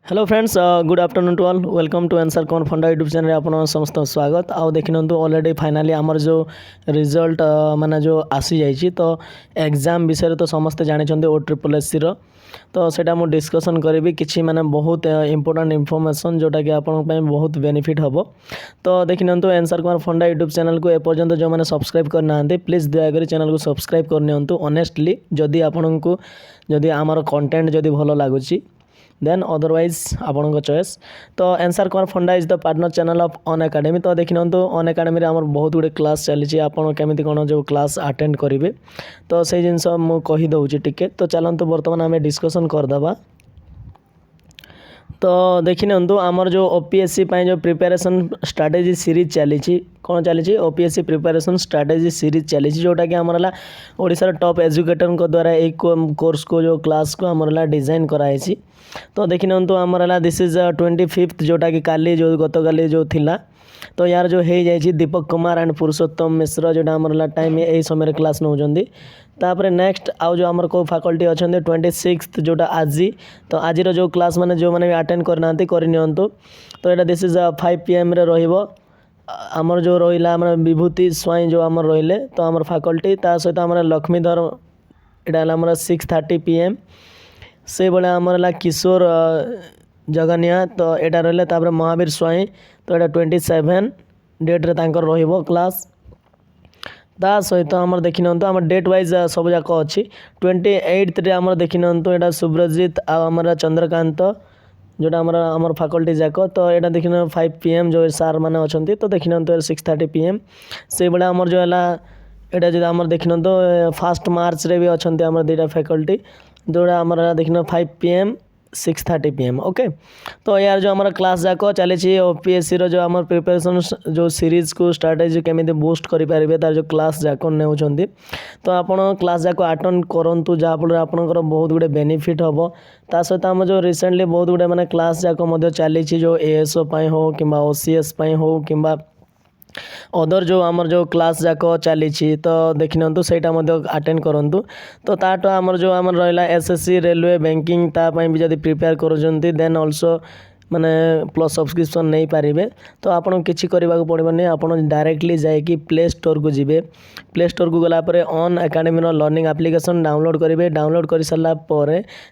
Hello friends good afternoon to all welcome to answer कौन फंडा YouTube channel आप समस्त स्वागत आउ देखि ऑलरेडी फाइनाली आमर जो रिजल्ट माने जो आसी जाइए तो एग्जाम विषय तो समस्ते जानते ओ ट्रिपल एस सी तो सेटा मु डिस्कसन करी कि माने बहुत इंपोर्टेंट इनफॉरमेशन जोटा कि आपण बहुत बेनिफिट हम तो देखि आंसर कौन फंडा यूट्यूब चैनल को एपर्यंत जो मैंने सब्सक्राइब करना प्लीज दयाकोरी चैनल को सब्सक्राइब करनी ऑनेस्टली जदि आपण को जदि आमर कंटेंट जदि भल लगुच देन अदरवाइज आपण चॉइस तो आंसर कौन फंडा is the partner channel of an academy तो देखि अन एकेडमी आम बहुत गुड़े क्लास चली आपड़ केमी कौन जो क्लास अटेंड करेंगे तो से जिनस मुझे टिके तो चलतु बर्तमान आम डिस्कसन करदे तो देखि आमर जो ओपीएससी जो प्रिपेरेसन स्ट्रैटेजी सीरीज चली कौन चली ओपीएससी प्रिपेरेसन स्ट्रैटेजी सीरीज चली जोटा कि आमर ओडिशार टॉप एजुकेटर द्वारा एक कोर्स को जो क्लास को आमर डिजाइन कराई तो देखि आमर दिस इज 25th जोटा कि काली जो गत काली जो थिला तो यार जो हो जाए दीपक कुमार एंड पुरुषोत्तम मिश्र जोटा आमर टाइम यही समय क्लास नौकरी तापर नेक्स्ट आउ जो आमर को फैकल्टी अच्छा 26th जोटा आज तो आज जो क्लास माने जो मैंने अटेंड करना करनी तो यहाँ दिस इज 5 PM रे रहिबो आमर जो रहा आम विभूति स्वाई जो आमर रहिले तो आमर फैकल्टी ता सहित आमर लक्ष्मीधर यहाँ आमर 6:30 PM से भाई आमर किशोर जगनिया तो यहाँ रहा महावीर स्वाई तो यहाँ 27 डेट रे तांकर रहिबो क्लास ता सहित आमर देखि आम डेट वाइज सब जाक अच्छी 28th रे आमर देखि यहाँ सुब्रजित आमर चंद्रकांत जोटा आमर फैकल्टी जाक तो यहाँ देखि 5 PM जो सार मैंने अच्छा तो देखि 6:30 PM से भाई आमर जो है यहाँ जो आमर देखि फर्स्ट मार्च रे भी अच्छा आमर दुटा फैकल्टी जोड़ा आमर देखि 5 PM 6:30 PM ओके तो यार जो हमारा क्लास जाक चली ओपीएससी जो आम प्रिपरेशन जो सीरीज को स्ट्रैटेजी केमी बूस्ट करें तार जो क्लास जाक ने तो आप क्लास जाक अटेंड करूँ जहाँफल आपंकर बहुत गुड़े बेनिफिट हम ता सहित आम जो रिसेंटली बहुत गुड़े मैंने क्लास जाक चली जो एएसओ हो कि ओसीएस हो कि अदर जो आमर जो क्लास जाक चली तो देखि सेटा अटेंड करूँ तो ताटो आमर जो आमर रहा एसएससी रेलवे बैंकिंग तापाई भी जब प्रिपेयर करुँच देन ऑल्सो माने प्लस सब्सक्रिप्शन नहीं पारे तो आपन किसी करने को पड़ोनी आप डायरेक्टली जाकि प्ले स्टोर को जी प्ले स्टोर को गलापर अन एकेडमी लर्निंग एप्लिकेशन डाउनलोड करेंगे डाउनलोड कर सारापर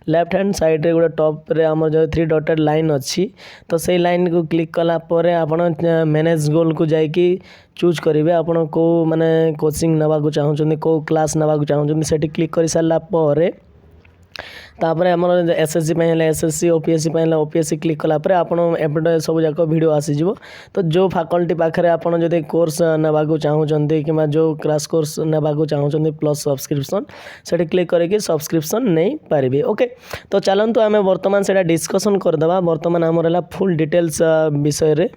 लेफ्ट हैंड साइड रे गोटे टॉप रे आमर जो 3 डॉटेड लाइन अच्छी तो से लाइन को क्लिक कलापर आप मैनेज गोल को जाकि चूज करेंगे आपन को माने कोचिंग नाक चाहूँ कौ क्लास नाक चाहूँ से क्लिक कर सारापर तापर आम SSC SSC OPSC OPSC click कलापर आपटे सब जाक वीडियो आसीज तो जो फैकल्टी पाखे आपड़ जब कोर्स नाक चाहूँगी कि जो क्रैश कोर्स नाक चाहूँगी प्लस सब्सक्रिप्शन से क्लिक करके सब्सक्रिप्शन नहीं पारे ओके तो चलतु आम बर्तमान से डिस्कसन करदे बर्तमान आमर फुल डिटेल्स विषय रे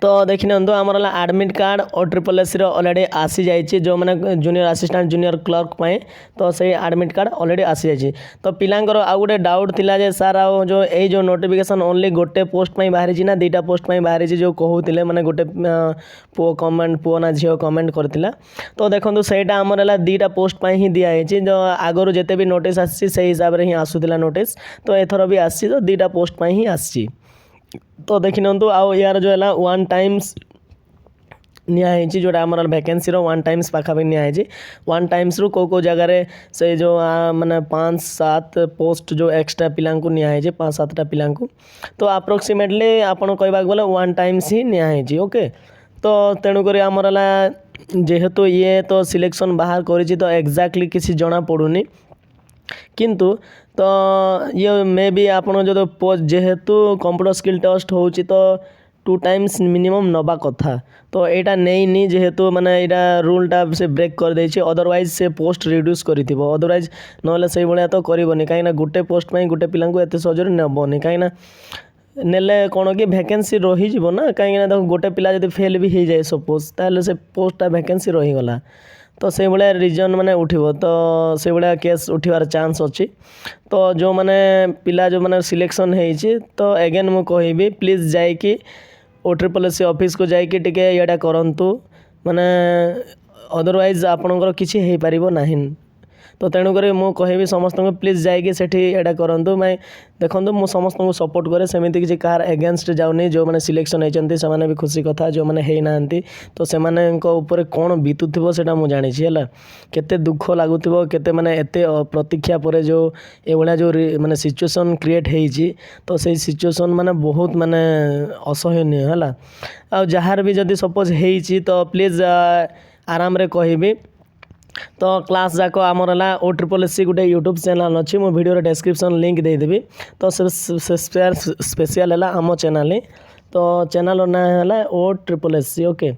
तो देखि आमर एडमिट कार्ड और ट्रिपल एस ऑलरेडी आसी जाइए जो मैंने जूनियर असिस्टेंट जूनियर क्लर्क पाए तो से एडमिट कार्ड ऑलरेडी आसी जाइए तो पिलांकर आउ गोटे डाउट थिला जे सार आ जो ए जो नोटिफिकेशन ओनली गोटे पोस्ट पे बाहरी ना दुटा पोस्ट पे बाहरी जो कहते मैंने गोटे पुओ कमेंट पुओ ना झील कमेंट करथिला तो देखो सहीटा आमर दुटा पोस्ट पे ही दिखाई जो आगुरी जिते भी नोटिस आसी से हिसाब से ही आसूला नोटिस तो एथर भी आसी तो दुटा पोस्ट पे ही आसी तो देखि आउ यार जो है 1 टाइम्स नियाई जोटा आम वैकेंसी 1 टाइम्स पाखापाखि नियाई 1 टाइम्स रु को जगार से जो माने 5-7 पोस्ट जो एक्सट्रा पिला नियाई 5-7टा पिला तो अप्रोक्सीमेटली आपन कहवा गले 1 टाइम्स ही नियाई ओके तो तेणुक आमर जेहेतु ये तो सिलेक्शन बाहर करी तो एक्जाक्टली किसी जना पड़ूनी किंतु तो ये मे भी आपन जो पोस्ट जेहेतु कंप्यूटर स्किल टेस्ट होची तो 2 टाइम्स मिनिमम नबा कथा तो यहाँ नहीं जेहेतु माने यहाँ रूलटा से ब्रेक कर देछि अदरवाइज से पोस्ट रिड्यूस करिथिबो अदरवाइज नहले से भाया तो करबनी कहीं गोटे पोस्ट पे गोटे पिला एत सहजरे नेबनी कहीं नेले कौन कि वैकेंसी रही ना कहीं देखो गोटे पिला जब फेल भी हो जाए सपोज ताले से पोस्टा वैकेंसी रहीगला तो से भाया रिजन माने उठिबो तो से भाया केस उठिबार चांस अच्छी तो जो माने पिला जो माने सिलेक्शन होइछि तो अगेन मु कहबी प्लीज जाइकि ओ ट्रिपल एस सी ऑफिस को जाइकि टिके याडा करंतु माने अदरवाइज आपनकर किछि हेइ पारिबो नाही तो तेणुक मु कहि समस्त प्लीज जाइए सेठी एटा करंतु मैं देखो मु समस्त को सपोर्ट करे सेमिति किसी कार एगेंस्ट जाऊनी जो मैंने सिलेक्शन होती से भी खुशी कथा जो मैंने है ना तो से ऊपर कौन बीतुव से जानी है केते दुख लगुव केते माने एते प्रतीक्षा पर जो एभलिया जो माने सिचुएशन क्रिएट होती तो से सिचुएशन माने बहुत माने असहनीय है आ जार भी जदि सपोज होती तो प्लीज आराम रे कहबी तो क्लास जाक आमर है OSSC गोटे यूट्यूब चैनल अच्छी मो वीडियो डिस्क्रिप्शन लिंक देदेवी तो स्पेशल है आम चैनल तो चैनल ना है OSSC ओके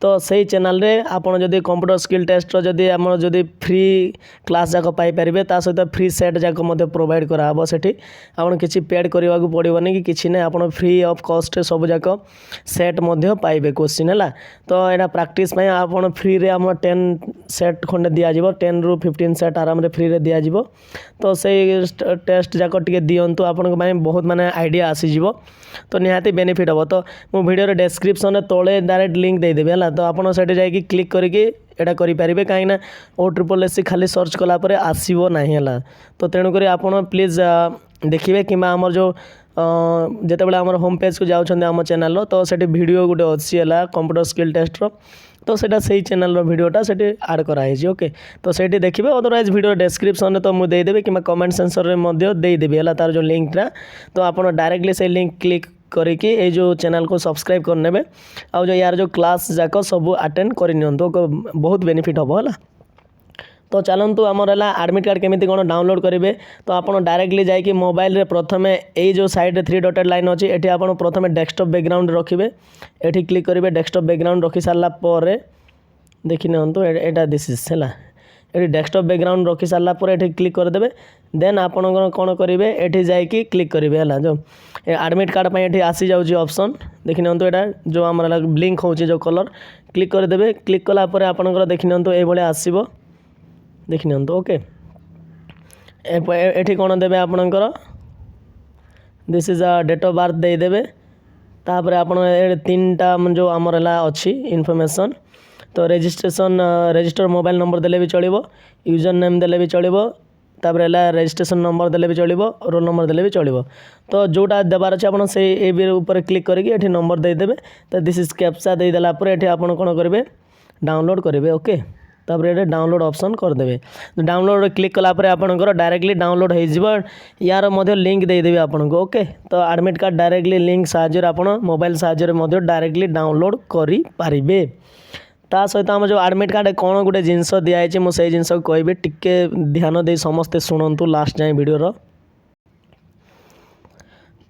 तो सही चैनल रे आपन जदि कंप्यूटर स्किल टेस्ट जदि आम जदि फ्री क्लास जाक पाइपर ता सहित फ्री सेट जाक प्रोवाइड कराब सेठी आपन किसी पेड करने को पड़ोनी कि किसी ना आपन फ्री ऑफ कॉस्ट सब जाक सेट पाइबे क्वेश्चन है तो यहाँ प्रैक्टिस आपन फ्री रे आम 10 सेट खंडे दिज्व 10 ରୁ 15 सेट आराम रे फ्री रे दिज्व तो से टेस्ट जाक टे दिंतु आपण बहुत माने आइडिया आसीज तो निहाती बेनिफिट हम तो मो वीडियो डिस्क्रिप्शन तले डायरेक्ट लिंक देदेवी है तो आपड़ से जाकि क्लिक करके एटा करेंगे कहीं OSSC खाली सर्च कलापर आसो ना है तो तेणुक आपड़ प्लीज देखिए कि आमर जो जिते आम होम पेज को जाऊँ आम चैनल तो से वीडियो गोटे अच्छी है कंप्यूटर स्किल टेस्ट तो सेटा सही चैनल वीडियोटा से ऐड कराई ओके तो से देखिए अदरवाइज वीडियो डिस्क्रिप्शन तो मुझे देदेवी कि कमेंट सेक्शन में देदेवी है तार जो लिंकटा तो आप डायरेक्टली से लिंक क्लिक करके ये जो चैनल को सब्सक्राइब करने आ जो यार जो क्लास जाक सब अटेंड करनी तो बहुत बेनिफिट हम है तो चलतु आमर है एडमिट कार्ड केमी कौन डाउनलोड करेंगे तो आप डायरेक्टली जाकि मोबाइल रे प्रथम ये जो साइड 3 डॉटेड लाइन अच्छी ये आप प्रथम डेस्कटॉप बैकग्राउंड रखिए ये क्लिक करेंगे डेस्कटॉप बैकग्राउंड रखी सारापर देखी नियंतु एटा दिस है ये डेस्कटॉप बैकग्राउंड रखी सारापर ये क्लिक करदे देन आप कौन करेंगे ये जाकि क्लिक करेंगे है जो एडमिट कार्ड ये आसी जाऊँगी ऑप्शन देखी नियंतु यहाँ जो आम ब्लिंक हो जो कलर क्लिक करदे क्लिक कलापर आपंकर देखी नियंतु ये आसो देखी नियंतु ओके ये कौन देवे आपणकर this is a date of birth देदेवे तापर आप 3टा जो आमर है अच्छी इनफॉरमेशन तो रजिस्टर मोबाइल नंबर देले भी चलो यूजर नेम देले भी चलो तापर है रजिस्ट्रेशन नंबर देले भी चलो रोल नंबर देले भी चलो तो जोटा देवार अच्छे आप ऊपर क्लिक करके ये नंबर देदेवे तो दिस इज कैप्चा देदेला ये आप कौन करेंगे डाउनलोड करेंगे ओके तापर ये डाउनलोड ऑप्शन करदे डाउनलोड क्लिक कलापर आपंकर डायरेक्टली डाउनलोड हो यार लिंक देदेवी आपको ओके तो एडमिट कार्ड डायरेक्टली लिंक साहाय्य आप मोबाइल साहाय्य डायरेक्टली डाउनलोड करेंगे ता सहित आम जो एडमिट कार्ड कौन गोटे जिनस दिखाई मुझे जिनस कहि टिके ध्यान दे समस्ते शुणु लास्ट जाए वीडियो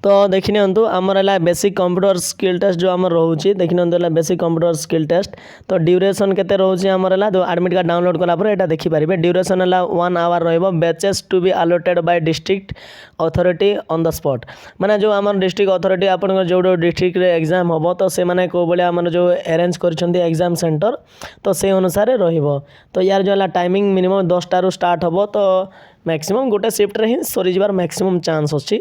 तो देखी नियंतु आमर है बेसिक कंप्यूटर स्किल टेस्ट जो आम रोचे देखी नियंतु बेसिक कंप्यूटर स्किल टेस्ट तो ड्यूरेशन केते रोचे आमर है जो एडमिट कार्ड डाउनलोड कला पर देखिपारे ड्यूरेशन है 1 आवर रहिबो batches to be allotted by district authority on the spot माने जो आम डिस्ट्रिक्ट अथॉरिटी आपन जो डिस्ट्रिक्ट रे एग्जाम हम तो से माने को बले आम जो अरेंज करछंती एग्जाम सेंटर तो से अनुसार रहिबो तो यार जो है टाइमिंग मिनिमम 10टा रू स्टार्ट हम तो मैक्सिमम गोटे शिफ्ट रे ही सरी जबार मैक्सिमम चांस अच्छी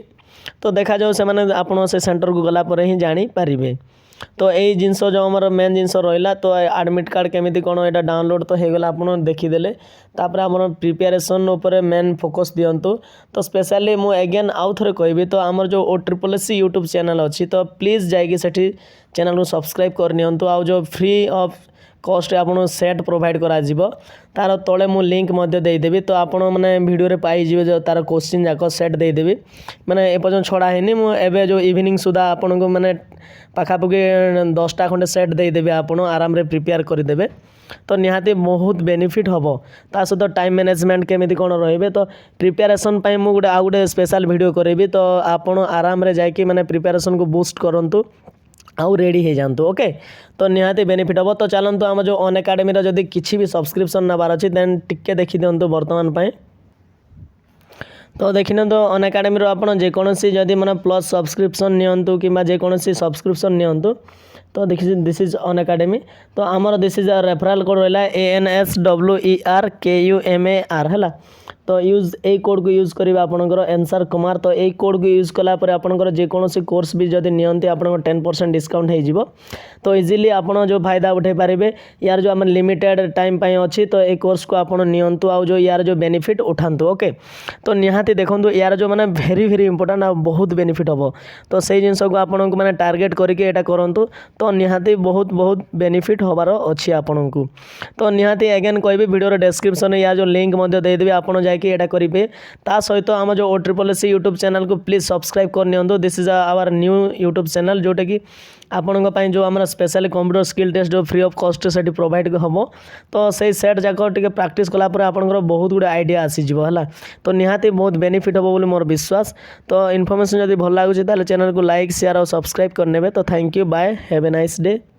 तो देखा जाओ से माने आपण से सेंटर को गला पर ही जानी पारिबे तो यही जिनस जो आमर मेन जिनस रहा तो एडमिट कार्ड केमी कौन यहाँ डाउनलोड तो हो गला आप देखीदे तापर आम प्रिपेरेसन उपर मेन फोकस दिंतु तो स्पेशली मु अगेन आउ थे कहबी तो आमर जो OSSC यूट्यूब चैनल अच्छी तो प्लीज जाइए सेठी चैनल को सब्सक्राइब करनियंतु आ जो फ्री ऑफ कॉस्ट आपन सेट प्रोवाइड करा जिवो तार तले मु लिंक मध्य देदेवी तो आपण मैंने वीडियो रे पाई जिवे जो तार क्वेश्चन जाक सेट देदेवी मैंने एपर्यंत छड़ा हैनी मु एबे जो इवनिंग सुधा आपण को मैंने पाखापाखि 10टा खंडे सेट देदेवी आपण आराम रे प्रिपेयर करदेवे तो निहाती बहुत बेनिफिट हम ता सहित टाइम मैनेजमेंट केमी कौन रे तो प्रिपेरेसन मु गोटे आ गोटे स्पेशल वीडियो करेबी तो आपण आराम रे जाकि मैंने प्रिपेरेसन को बूस्ट करंतु आउ रेडी हो जातु ओके तो निहाती बेनिफिट हम तो चलतु आम जो अन एकाडेमी जदि किसी भी सब्सक्रिप्शन नबार अच्छी देन टिके देखी दिंतु बर्तमान पाए तो देखी तो अन एकाडेमी आप जेकोसी जदि मैंने प्लस सब्सक्रिप्शन नियंतु कि जेकोसी सब्सक्रिप्शन नियंतु तो देखिए दिस इज अन एकाडेमी तो आमर दिस इज रेफराल कोड रहा ANSWERKUMAR है तो यूज ए कोड को यूज करेंगे आपंकर एनसार कुमार तो यही कोड को यूज कलापर आपंकर जेकोसी कोर्स भी जब नियंती आप 10% डिस्काउंट हो तो इजिली आपड़ जो फायदा उठे पारे यार जो आम लिमिटेड टाइम अच्छी तो ये कोर्स को आप नियंतु आ जो यार जो बेनिफिट उठातु ओके तो निहाती देखो यार जो मैंने भेरी भेरी इंपोर्टाट आ बहुत बेनिफिट हम तो से जिनस को आपको मैंने टार्गेट करके एटा करूँ तो निहाती बहुत बहुत बेनिफिट हबार अच्छी आपन को तो निहाती अगेन कहबी वीडियो डिस्क्रिप्शन में यार जो लिंक देदेवी आपड़ जाकि करेंगे ता सहित आम जो OSSC यूट्यूब चैनल को प्लीज सब्सक्राइब कर this is our new YouTube channel जोटा कि आपण जो आम स्पेशल कंप्यूटर स्किल टेस्ट जो फ्री ऑफ कॉस्ट से प्रोवाइड हम तो से सेट जाक टे प्रैक्टिस कलापर आपंकर बहुत गुड आइडिया आसीज है तो निहाती बहुत बेनिफिट हम बोली मोर विश्वास तो इनफॉरमेशन जब भल लगुच चैनल को लाइक शेयर और सब्सक्राइब करने तो thank you bye have a nice day.